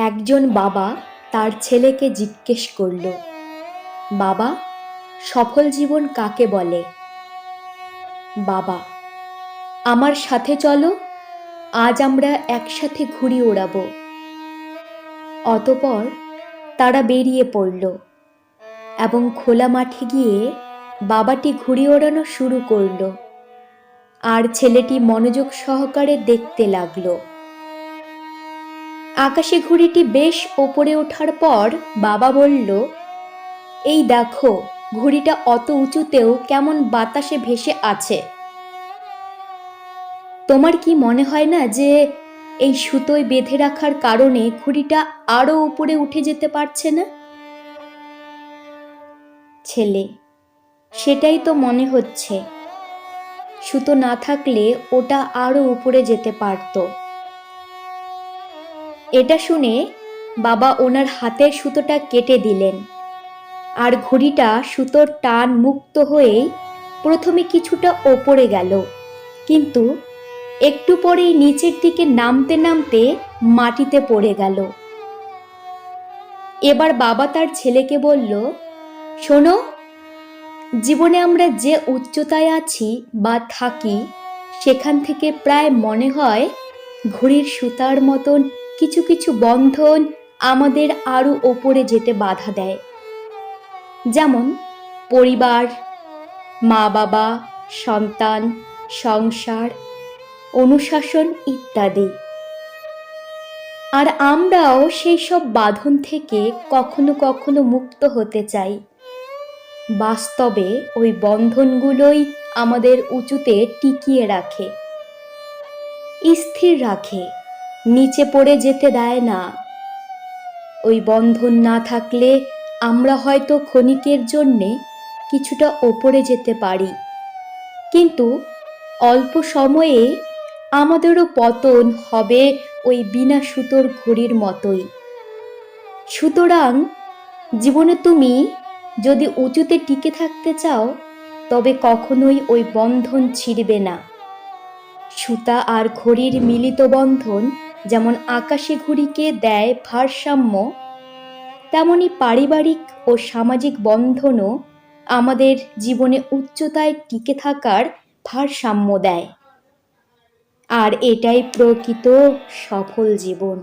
একজন বাবা তার ছেলেকে জিজ্ঞেস করল, বাবা, সফল জীবন কাকে বলে? বাবা: আমার সাথে চলো, আজ আমরা একসাথে ঘুড়ি ওড়াবো। অতঃপর তারা বেরিয়ে পড়ল এবং খোলা মাঠে গিয়ে বাবাটি ঘুড়ি ওড়ানো শুরু করল, আর ছেলেটি মনোযোগ সহকারে দেখতে লাগলো। আকাশে ঘুড়িটি বেশ ওপরে ওঠার পর বাবা বলল, এই দেখো, ঘুড়িটা অত উঁচুতেও কেমন বাতাসে ভেসে আছে। তোমার কি মনে হয় না যে এই সুতোয় বেঁধে রাখার কারণে ঘুড়িটা আরো উপরে উঠে যেতে পারছে না? ছেলে: সেটাই তো মনে হচ্ছে, সুতো না থাকলে ওটা আরো উপরে যেতে পারত। এটা শুনে বাবা ওনার হাতের সুতোটা কেটে দিলেন, আর ঘুড়িটা সুতোর টান মুক্ত হয়েই প্রথমে কিছুটা ওপরে গেল, কিন্তু একটু পরেই নিচের দিকে নামতে নামতে মাটিতে পড়ে গেল। এবার বাবা তার ছেলেকে বলল, শোনো, জীবনে আমরা যে উচ্চতায় আছি বা থাকি, সেখান থেকে প্রায় মনে হয় ঘুড়ির সুতার মতন কিছু কিছু বন্ধন আমাদের আরো ওপরে যেতে বাধা দেয়। যেমন পরিবার, মা বাবা, সন্তান, সংসার, অনুশাসন ইত্যাদি। আর আমরাও সেই সব বাঁধন থেকে কখনো কখনো মুক্ত হতে চাই। বাস্তবে ওই বন্ধনগুলোই আমাদের উঁচুতে টিকিয়ে রাখে, স্থির রাখে, নিচে পড়ে যেতে দেয় না। ওই বন্ধন না থাকলে আমরা হয়তো ক্ষণিকের জন্যে কিছুটা ওপরে যেতে পারি, কিন্তু অল্প সময়ে আমাদেরও পতন হবে ওই বিনা সুতোর ঘড়ির মতোই। সুতরাং জীবনে তুমি যদি উঁচুতে টিকে থাকতে চাও, তবে কখনোই ওই বন্ধন ছিঁড়বে না। সুতা আর ঘড়ির মিলিত বন্ধন যেমন আকাশে ঘুড়িকে দেয় ভারসাম্য, তেমনি পারিবারিক ও সামাজিক বন্ধনও আমাদের জীবনে উচ্চতায় টিকে থাকার ভারসাম্য দেয়। আর এটাই প্রকৃত সফল জীবন।